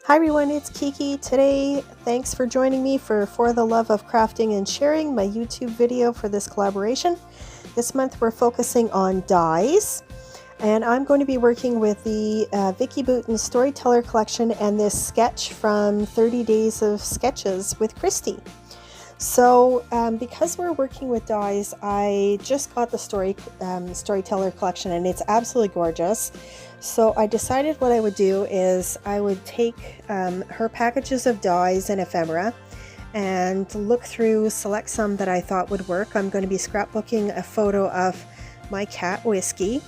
Hi everyone, it's Kiki. Today, thanks for joining me for the Love of Crafting and Sharing, my YouTube video for this collaboration. This month we're focusing on dies, and I'm going to be working with the Vicki Boutin Storyteller collection and this sketch from 30 Days of Sketches with Christy. So because we're working with dies, I just got the Storyteller collection and it's absolutely gorgeous. So I decided what I would do is I would take her packages of dies and ephemera and look through, select some that I thought would work. I'm going to be scrapbooking a photo of my cat Whiskey.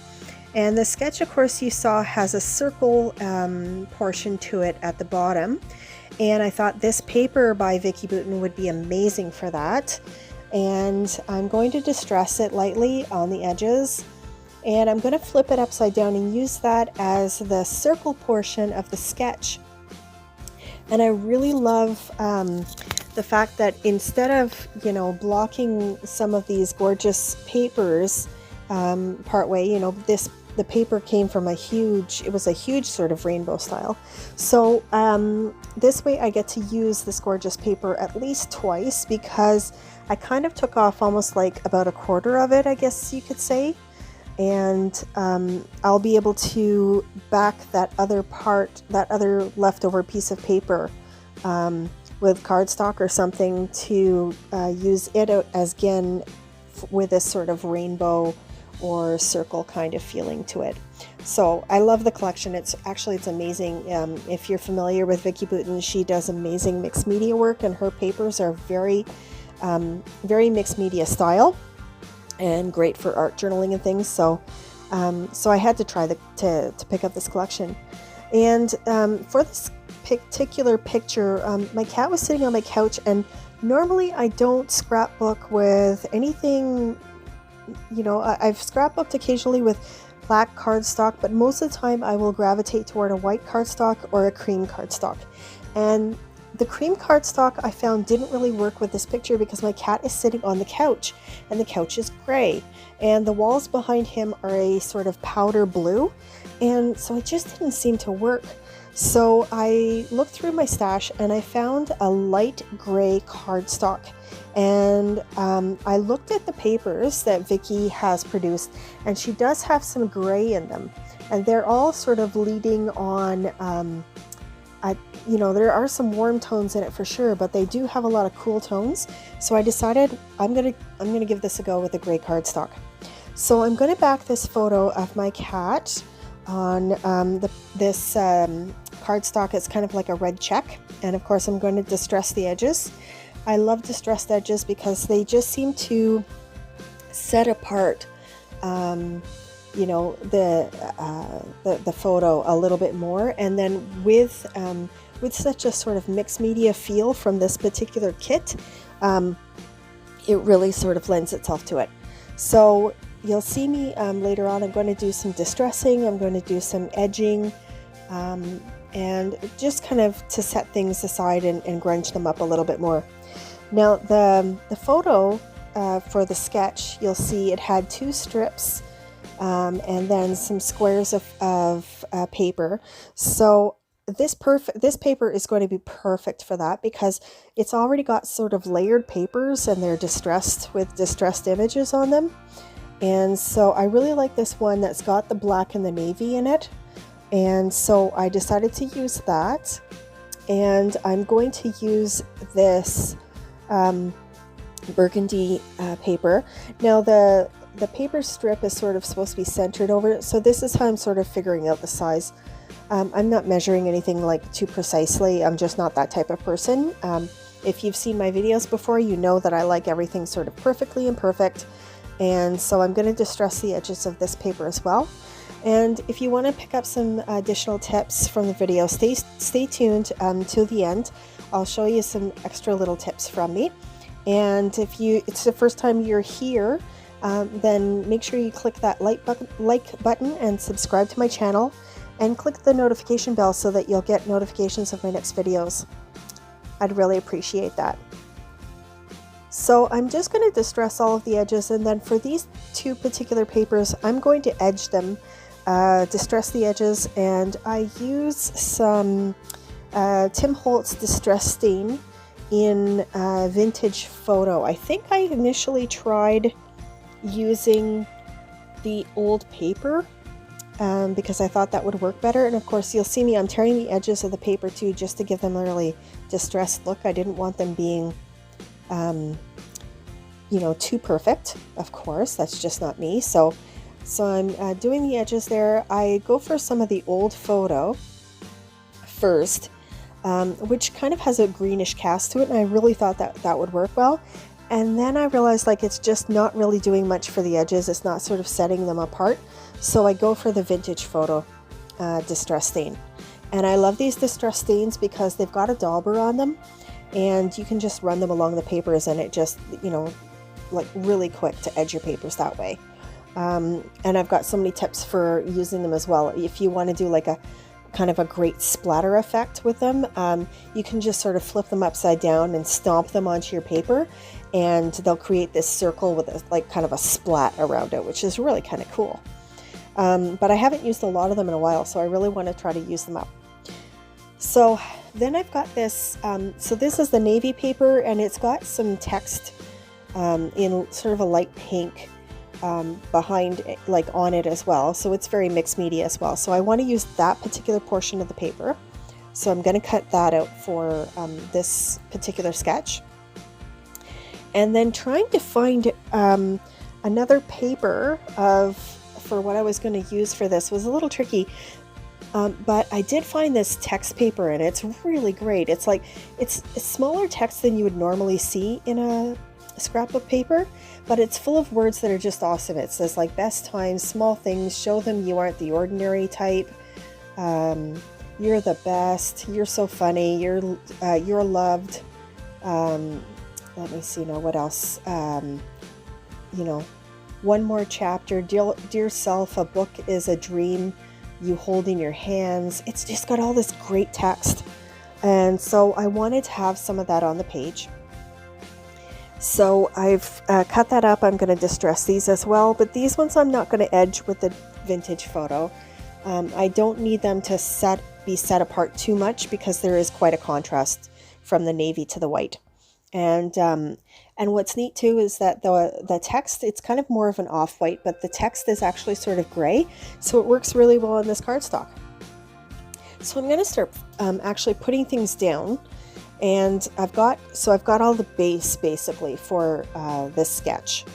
And the sketch, of course, you saw has a circle portion to it at the bottom. And I thought this paper by Vicki Boutin would be amazing for that. And I'm going to distress it lightly on the edges. And I'm going to flip it upside down and use that as the circle portion of the sketch. And I really love the fact that instead of, blocking some of these gorgeous papers partway, the paper came from it was a huge sort of rainbow style. So this way I get to use this gorgeous paper at least twice, because I kind of took off almost like about a quarter of it, I guess you could say. And I'll be able to back that other leftover piece of paper with cardstock or something to use it out as again with this sort of rainbow or circle kind of feeling to it. So I love the collection. It's amazing. If you're familiar with Vicki Boutin, she does amazing mixed media work, and her papers are very mixed media style and great for art journaling and things. So I had to try to pick up this collection. And for this particular picture, my cat was sitting on my couch, and normally I don't scrapbook with anything. I've scrapbooked occasionally with black cardstock, but most of the time I will gravitate toward a white cardstock or a cream cardstock. And the cream cardstock I found didn't really work with this picture because my cat is sitting on the couch, and the couch is gray, and the walls behind him are a sort of powder blue, and so it just didn't seem to work. So I looked through my stash and I found a light gray cardstock. And I looked at the papers that Vicki has produced, and she does have some gray in them, and they're all sort of leading on. There are some warm tones in it for sure, but they do have a lot of cool tones. So I decided I'm gonna give this a go with the gray cardstock. So I'm gonna back this photo of my cat on this cardstock. It's kind of like a red check, and of course I'm going to distress the edges. I love distressed edges because they just seem to set apart, the photo a little bit more. And then with such a sort of mixed media feel from this particular kit, it really sort of lends itself to it. So you'll see me later on. I'm going to do some distressing. I'm going to do some edging, and just kind of to set things aside and grunge them up a little bit more. Now the photo for the sketch, you'll see it had two strips and then some squares of paper. So this paper is going to be perfect for that because it's already got sort of layered papers, and they're distressed with distressed images on them. And so I really like this one that's got the black and the navy in it. And so I decided to use that. And I'm going to use this burgundy paper. Now the paper strip is sort of supposed to be centered over it, so this is how I'm sort of figuring out the size. I'm not measuring anything like too precisely. I'm just not that type of person. If you've seen my videos before, you know that I like everything sort of perfectly imperfect, and so I'm going to distress the edges of this paper as well. And if you want to pick up some additional tips from the video, stay tuned till the end. I'll show you some extra little tips from me. And if it's the first time you're here, then make sure you click that like button and subscribe to my channel, and click the notification bell so that you'll get notifications of my next videos. I'd really appreciate that. So I'm just going to distress all of the edges, and then for these two particular papers, I'm going to edge them, distress the edges, and I use some Tim Holtz Distress Stain in Vintage Photo. I think I initially tried using the old paper because I thought that would work better. And of course, you'll see me, I'm tearing the edges of the paper too, just to give them a really distressed look. I didn't want them being, you know, too perfect. Of course, that's just not me. So I'm doing the edges there. I go for some of the old photo first, which kind of has a greenish cast to it, and I really thought that would work well. And then I realized like it's just not really doing much for the edges. It's not sort of setting them apart. So I go for the Vintage Photo Distress Stain. And I love these distress stains because they've got a dauber on them, and you can just run them along the papers, and it just, you know, like really quick to edge your papers that way. And I've got so many tips for using them as well. If you want to do like a kind of a great splatter effect with them, you can just sort of flip them upside down and stomp them onto your paper, and they'll create this circle with a, like kind of a splat around it, which is really kind of cool. But I haven't used a lot of them in a while, so I really want to try to use them up. So then I've got this, so this is the navy paper, and it's got some text in sort of a light pink behind, like on it as well. So it's very mixed media as well. So I want to use that particular portion of the paper. So I'm going to cut that out for this particular sketch. And then trying to find another paper for what I was going to use for this was a little tricky. But I did find this text paper, and it's really great. It's like, it's smaller text than you would normally see in a scrapbook paper, but it's full of words that are just awesome. It says like best times, small things, show them you aren't the ordinary type, you're the best, you're so funny, you're loved, let me see now, what else, you know, one more chapter, dear self, a book is a dream you hold in your hands. It's just got all this great text, and so I wanted to have some of that on the page. So I've cut that up. I'm going to distress these as well, but these ones I'm not going to edge with the Vintage Photo. I don't need them to be set apart too much because there is quite a contrast from the navy to the white. And what's neat too is that the text, it's kind of more of an off-white, but the text is actually sort of gray, so it works really well on this cardstock. So I'm going to start actually putting things down. And I've got all the base basically for this sketch.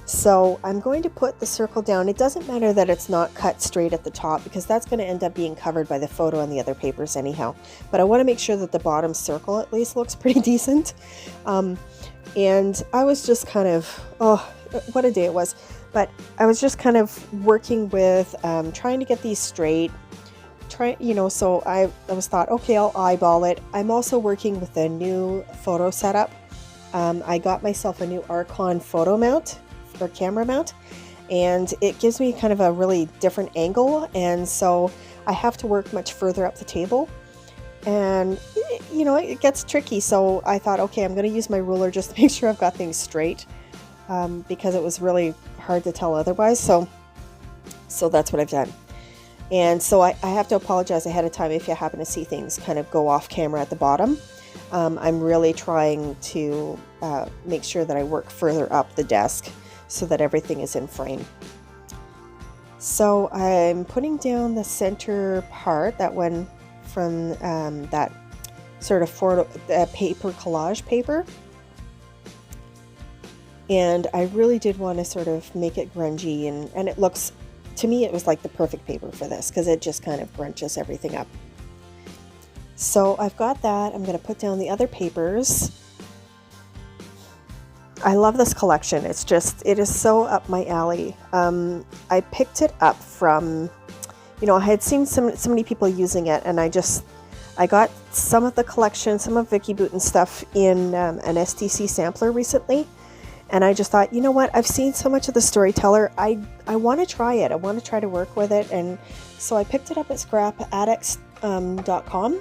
So I'm going to put the circle down. It doesn't matter that it's not cut straight at the top, because that's going to end up being covered by the photo and the other papers anyhow. But I want to make sure that the bottom circle at least looks pretty decent. And I was just kind of, oh, what a day it was. But I was just kind of working with trying to get these straight. So I was thought, okay, I'll eyeball it. I'm also working with a new photo setup. I got myself a new Archon photo mount or camera mount, and it gives me kind of a really different angle, and so I have to work much further up the table, and it gets tricky. So I thought, okay, I'm going to use my ruler just to make sure I've got things straight, because it was really hard to tell otherwise. So that's what I've done. And so I have to apologize ahead of time if you happen to see things kind of go off camera at the bottom. I'm really trying to make sure that I work further up the desk so that everything is in frame. So I'm putting down the center part, that one from that sort of paper collage paper. And I really did want to sort of make it grungy, and it looks, to me, it was like the perfect paper for this because it just kind of grunches everything up. So I've got that. I'm going to put down the other papers. I love this collection. It is so up my alley. I picked it up from, I had seen so many people using it, and I got some of the collection, some of Vicki Boutin stuff in an STC sampler recently. And I just thought, you know what, I've seen so much of the Storyteller, I want to try it. I want to try to work with it. And so I picked it up at scrapbook.com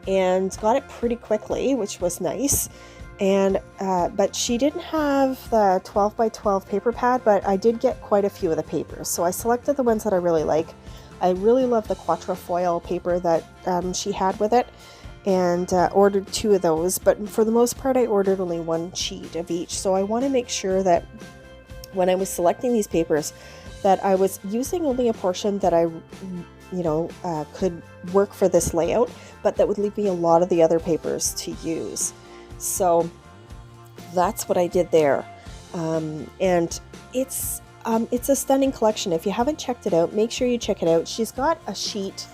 and got it pretty quickly, which was nice. And but she didn't have the 12 by 12 paper pad, but I did get quite a few of the papers. So I selected the ones that I really like. I really love the quatrefoil paper that she had with it. and ordered 2 of those, but for the most part I ordered only 1 sheet of each. So I want to make sure that when I was selecting these papers that I was using only a portion that I could work for this layout, but that would leave me a lot of the other papers to use. So that's what I did there. And it's a stunning collection. If you haven't checked it out, make sure you check it out. She's got a sheet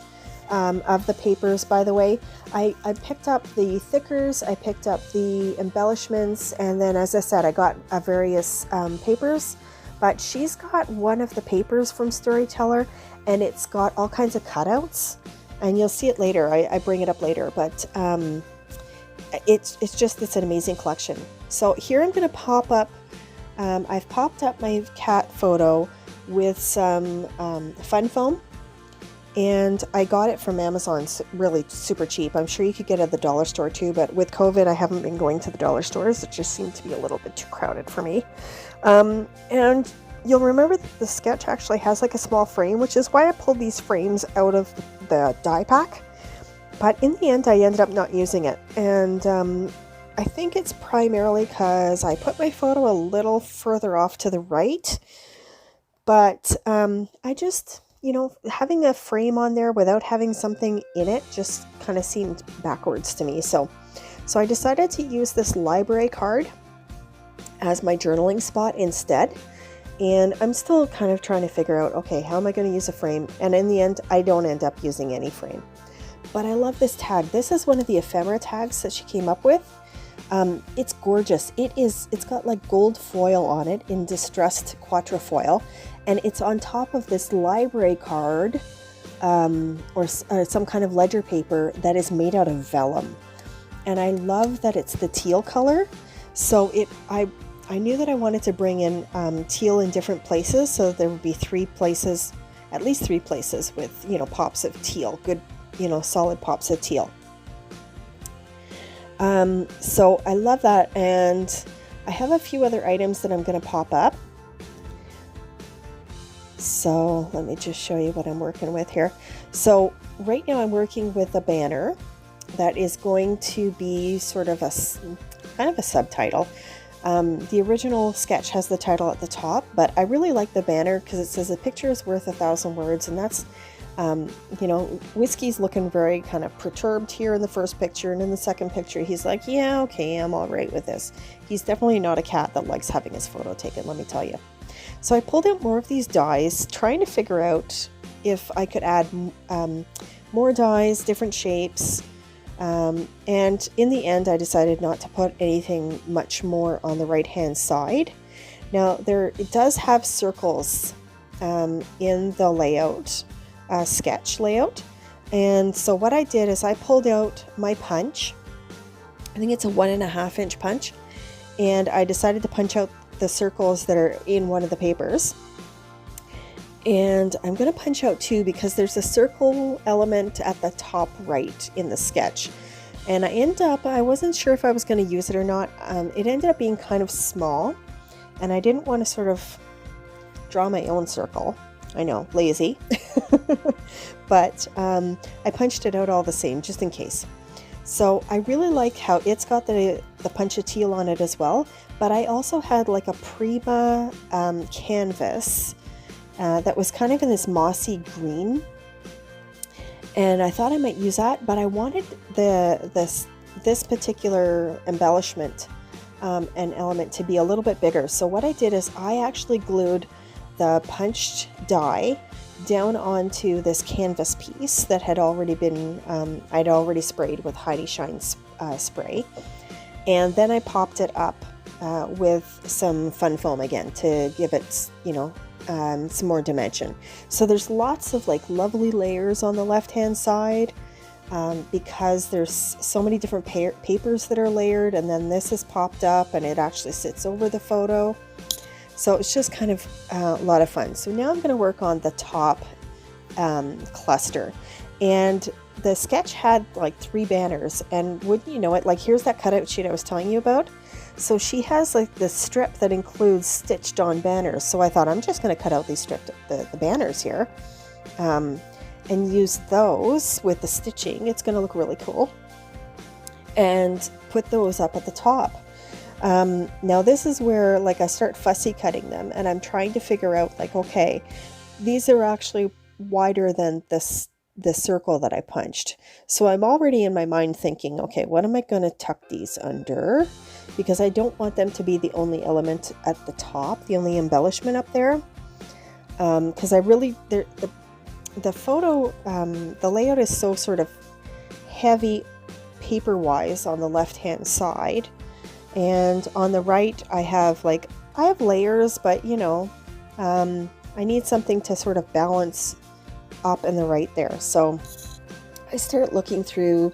of the papers, by the way. I picked up the thickers, I picked up the embellishments, and then, as I said, I got various papers. But she's got one of the papers from Storyteller, and it's got all kinds of cutouts, and you'll see it later. I bring it up later, but it's an amazing collection. So here I'm going to pop up. I've popped up my cat photo with some fun foam, and I got it from Amazon, really super cheap. I'm sure you could get it at the dollar store too, but with COVID I haven't been going to the dollar stores. It just seemed to be a little bit too crowded for me. And you'll remember that the sketch actually has like a small frame, which is why I pulled these frames out of the die pack. But in the end I ended up not using it, and I think it's primarily because I put my photo a little further off to the right, but I just, having a frame on there without having something in it just kind of seemed backwards to me. So I decided to use this library card as my journaling spot instead. And I'm still kind of trying to figure out, okay, how am I going to use a frame? And in the end, I don't end up using any frame. But I love this tag. This is one of the ephemera tags that she came up with. It's gorgeous. It's got like gold foil on it in distressed quatrefoil, and it's on top of this library card or some kind of ledger paper that is made out of vellum. And I love that it's the teal color. So I knew that I wanted to bring in teal in different places, so there would be at least three places with, pops of teal, good, solid pops of teal. So I love that, and I have a few other items that I'm going to pop up. So let me just show you what I'm working with here. So right now I'm working with a banner that is going to be sort of kind of a subtitle. The original sketch has the title at the top, but I really like the banner because it says a picture is worth 1,000 words, and that's Whiskey's looking very kind of perturbed here in the first picture, and in the second picture he's like, yeah, okay, I'm all right with this. He's definitely not a cat that likes having his photo taken, let me tell you. So I pulled out more of these dies, trying to figure out if I could add more dies, different shapes, and in the end I decided not to put anything much more on the right hand side. Now it does have circles in the layout, sketch layout, and so what I did is I pulled out my punch. I think it's a 1.5 inch punch, and I decided to punch out the circles that are in one of the papers. And I'm going to punch out 2 because there's a circle element at the top right in the sketch, and I wasn't sure if I was going to use it or not. It ended up being kind of small, and I didn't want to sort of draw my own circle. I know, lazy. But I punched it out all the same, just in case. So I really like how it's got the punch of teal on it as well, but I also had like a Prima canvas that was kind of in this mossy green, and I thought I might use that, but I wanted this particular embellishment and element to be a little bit bigger. So what I did is I actually glued the punched die down onto this canvas piece that had already been, I'd already sprayed with Heidi Shine spray, and then I popped it up with some fun foam again to give it, some more dimension. So there's lots of like lovely layers on the left hand side because there's so many different papers that are layered, and then this is popped up and it actually sits over the photo. So it's just kind of a lot of fun. So now I'm going to work on the top cluster, and the sketch had like 3 banners, and wouldn't you know it, like here's that cutout sheet I was telling you about. So she has like this strip that includes stitched on banners. So I thought I'm just going to cut out these the banners here and use those with the stitching. It's going to look really cool. and put those up at the top. Now this is where like I start fussy cutting them, and I'm trying to figure out like, okay, these are actually wider than the circle that I punched. So I'm already in my mind thinking, okay, what am I going to tuck these under? Because I don't want them to be the only element at the top, the only embellishment up there. Because I really, the photo, the layout is so sort of heavy paper-wise on the left-hand side. And on the right, I have layers, but you know, I need something to sort of balance up in the right there. So I start looking through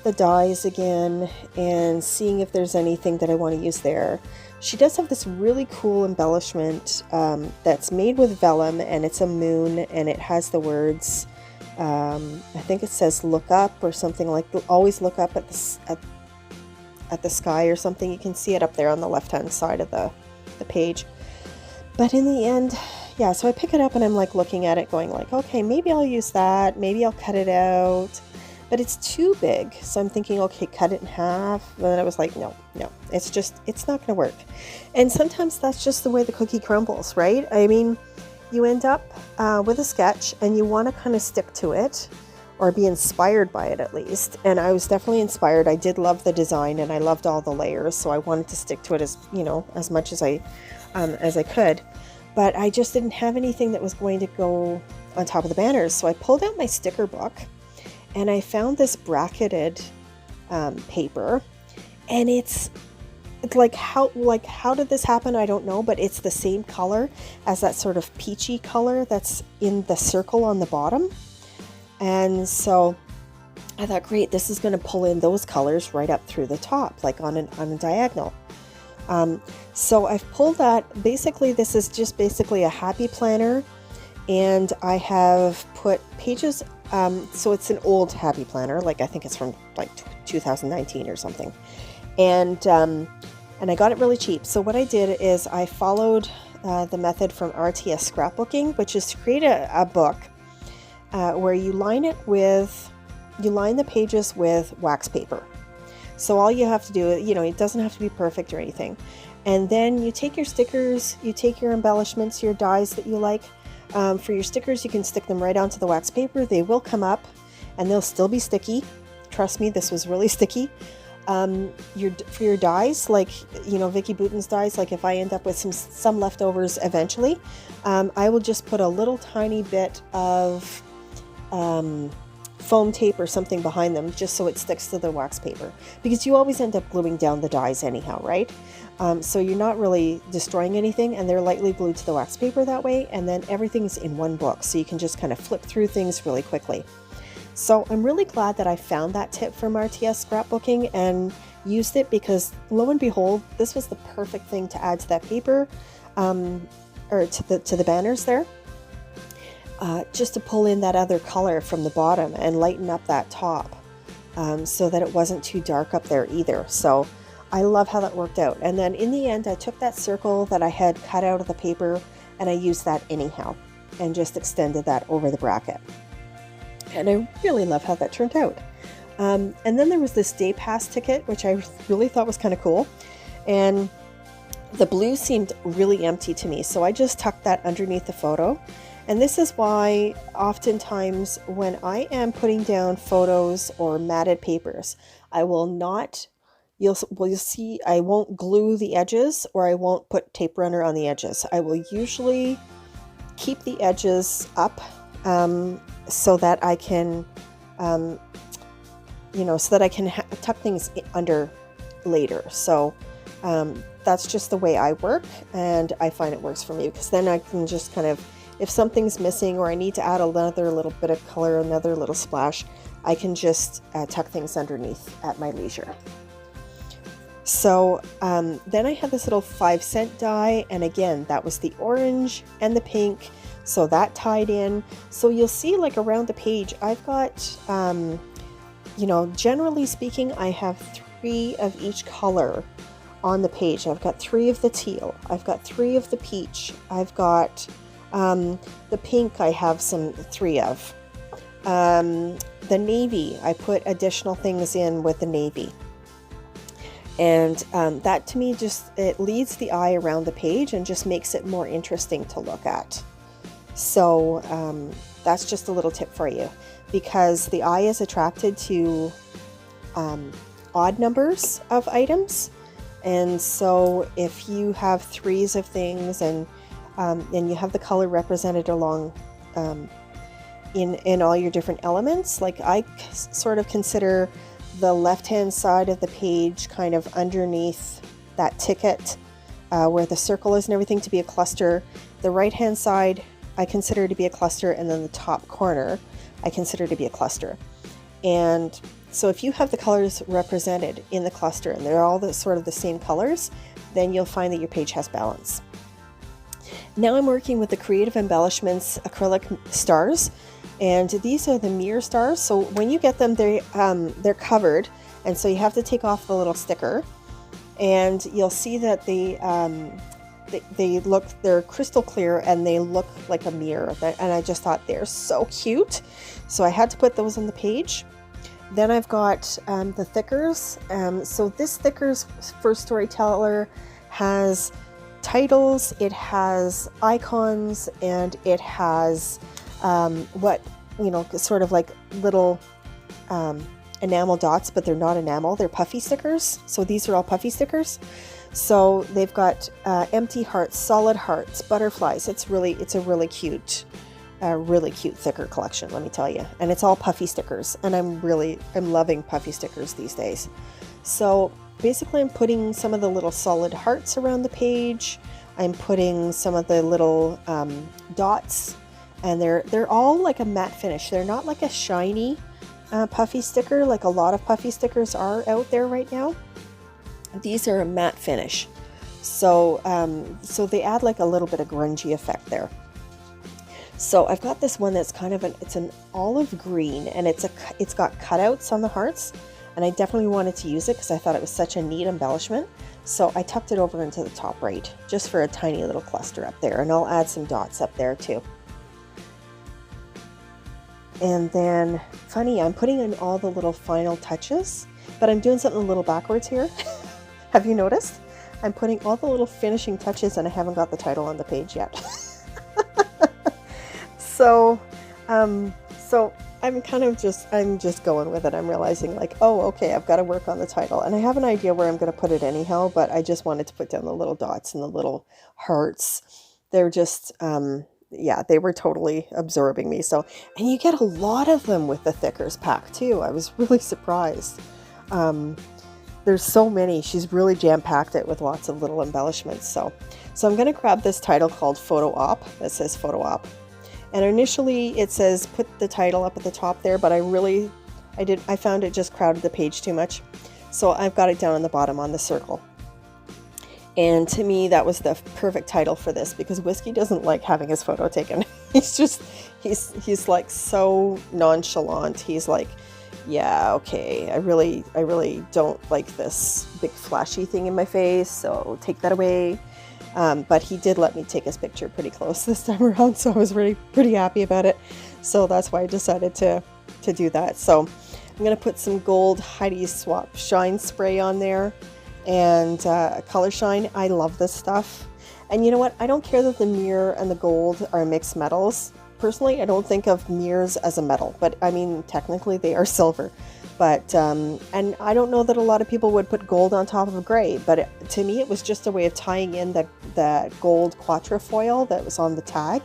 the dies again and seeing if there's anything that I want to use there. She does have this really cool embellishment that's made with vellum, and it's a moon, and it has the words, I think it says look up or something, like always look up at the sky or something. You can see it up there on the left hand side of the page. But in the end, yeah, so I pick it up and I'm like looking at it going like, okay, maybe I'll use that, maybe I'll cut it out, but it's too big. So I'm thinking, okay, cut it in half. And then I was like, no, it's not gonna work. And sometimes that's just the way the cookie crumbles, right? I mean, you end up with a sketch and you want to kind of stick to it, or be inspired by it at least. And I was definitely inspired. I did love the design and I loved all the layers, so I wanted to stick to it as, you know, as much as I could. But I just didn't have anything that was going to go on top of the banners. So I pulled out my sticker book and I found this bracketed paper, and it's like how did this happen? I don't know, but it's the same color as that sort of peachy color that's in the circle on the bottom. And so I thought, great, this is going to pull in those colors right up through the top, like on a diagonal. So I've pulled that. Basically, this is just basically a happy planner, and I have put pages. So it's an old happy planner, like I think it's from like 2019 or something, and I got it really cheap. So what I did is I followed the method from RTS Scrapbooking, which is to create a book where you line the pages with wax paper. So all you have to do, you know, it doesn't have to be perfect or anything. And then you take your stickers, you take your embellishments, your dies that you like. For your stickers, you can stick them right onto the wax paper. They will come up and they'll still be sticky. Trust me, this was really sticky. For your dies, like, you know, Vicki Boutin's dies, like if I end up with some leftovers eventually, I will just put a little tiny bit of foam tape or something behind them just so it sticks to the wax paper, because you always end up gluing down the dies anyhow, right? So you're not really destroying anything, and they're lightly glued to the wax paper that way, and then everything's in one book, so you can just kind of flip through things really quickly. So I'm really glad that I found that tip from RTS Scrapbooking and used it, because lo and behold, this was the perfect thing to add to that paper, or to the banners there. Just to pull in that other color from the bottom and lighten up that top, so that it wasn't too dark up there either. So I love how that worked out. And then in the end, I took that circle that I had cut out of the paper and I used that anyhow and just extended that over the bracket. And I really love how that turned out. And then there was this day pass ticket, which I really thought was kind of cool. And the blue seemed really empty to me, so I just tucked that underneath the photo. And this is why oftentimes when I am putting down photos or matted papers, I will not, you'll see, I won't glue the edges, or I won't put tape runner on the edges. I will usually keep the edges up so that I can, so that I can tuck things under later. So that's just the way I work, and I find it works for me, because then I can just kind of, if something's missing or I need to add another little bit of color, another little splash, I can just tuck things underneath at my leisure. So then I had this little 5-cent die, and again, that was the orange and the pink, so that tied in. So you'll see, like, around the page, I've got, generally speaking, I have 3 of each color on the page. I've got 3 of the teal, I've got 3 of the peach, I've got the pink, I have 3 of. The navy, I put additional things in with the navy. And that to me it leads the eye around the page and just makes it more interesting to look at. So that's just a little tip for you, because the eye is attracted to odd numbers of items. And so if you have threes of things and you have the color represented along in all your different elements, like I sort of consider the left-hand side of the page kind of underneath that ticket where the circle is and everything to be a cluster. The right-hand side I consider to be a cluster, and then the top corner I consider to be a cluster. And so if you have the colors represented in the cluster and they're all sort of the same colors, then you'll find that your page has balance. Now I'm working with the Creative Embellishments acrylic stars, and these are the mirror stars. So when you get them, they're covered, and so you have to take off the little sticker, and you'll see that they're crystal clear and they look like a mirror, and I just thought they're so cute, so I had to put those on the page. Then I've got the thickers. So this thickers for Storyteller has titles, it has icons, and it has sort of like little enamel dots, but they're not enamel, they're puffy stickers. So these are all puffy stickers. So they've got empty hearts, solid hearts, butterflies. It's a really cute thicker collection, let me tell you. And it's all puffy stickers, and I'm loving puffy stickers these days. So basically I'm putting some of the little solid hearts around the page. I'm putting some of the little dots, and they're all like a matte finish. They're not like a shiny puffy sticker like a lot of puffy stickers are out there right now. These are a matte finish. So they add like a little bit of grungy effect there. So I've got this one that's kind of it's an olive green, and it's got cutouts on the hearts, and I definitely wanted to use it because I thought it was such a neat embellishment. So I tucked it over into the top right just for a tiny little cluster up there, and I'll add some dots up there too. And then, funny, I'm putting in all the little final touches, but I'm doing something a little backwards here. Have you noticed? I'm putting all the little finishing touches, and I haven't got the title on the page yet. So I'm just going with it. I'm realizing like, oh, okay, I've got to work on the title, and I have an idea where I'm going to put it anyhow, but I just wanted to put down the little dots and the little hearts. They're just, yeah, they were totally absorbing me. So, and you get a lot of them with the thickers pack too. I was really surprised. There's so many. She's really jam-packed it with lots of little embellishments. So I'm going to grab this title called Photo Op. That says Photo Op. And initially it says put the title up at the top there, but I found it just crowded the page too much. So I've got it down on the bottom on the circle. And to me, that was the perfect title for this, because Whiskey doesn't like having his photo taken. He's like so nonchalant. He's like, yeah, okay, I really don't like this big flashy thing in my face, so take that away. But he did let me take his picture pretty close this time around, so I was really pretty happy about it. So that's why I decided to do that. So I'm going to put some gold Heidi Swapp shine spray on there, and color shine. I love this stuff. And you know what? I don't care that the mirror and the gold are mixed metals. Personally, I don't think of mirrors as a metal, but I mean, technically they are silver. But, and I don't know that a lot of people would put gold on top of gray, but to me it was just a way of tying in the gold quatrefoil that was on the tag.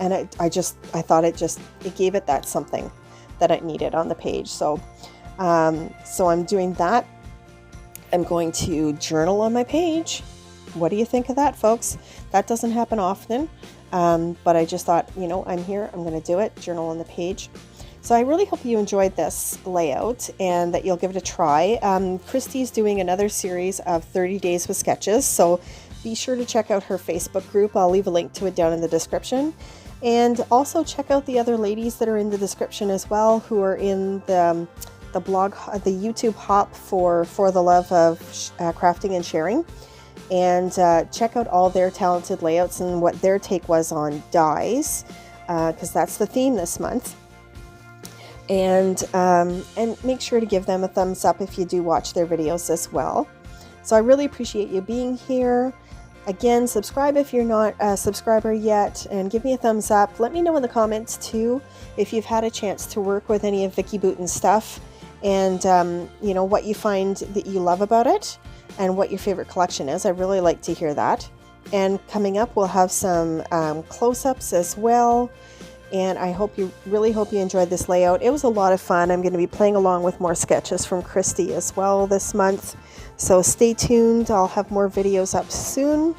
And I thought it gave it that something that it needed on the page. So I'm doing that. I'm going to journal on my page. What do you think of that, folks? That doesn't happen often, but I just thought, I'm here, I'm going to do it, journal on the page. So I really hope you enjoyed this layout and that you'll give it a try. Christy's doing another series of 30 days with sketches, so be sure to check out her Facebook group. I'll leave a link to it down in the description. And also check out the other ladies that are in the description as well, who are in the blog, the YouTube hop for the love of crafting and sharing. And check out all their talented layouts and what their take was on dies, because that's the theme this month. And make sure to give them a thumbs up if you do watch their videos as well. So I really appreciate you being here. Again, subscribe if you're not a subscriber yet, and give me a thumbs up. Let me know in the comments too if you've had a chance to work with any of Vicki Boutin's stuff, and you know, what you find that you love about it and what your favorite collection is. I really like to hear that. And coming up, we'll have some close-ups as well. And I really hope you enjoyed this layout. It was a lot of fun. I'm going to be playing along with more sketches from Christy as well this month. So stay tuned. I'll have more videos up soon.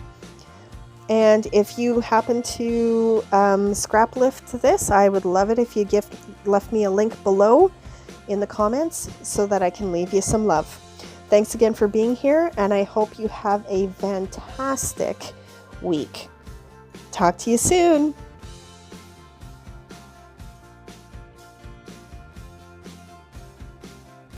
And if you happen to scrap lift this, I would love it if you left me a link below in the comments so that I can leave you some love. Thanks again for being here, and I hope you have a fantastic week. Talk to you soon.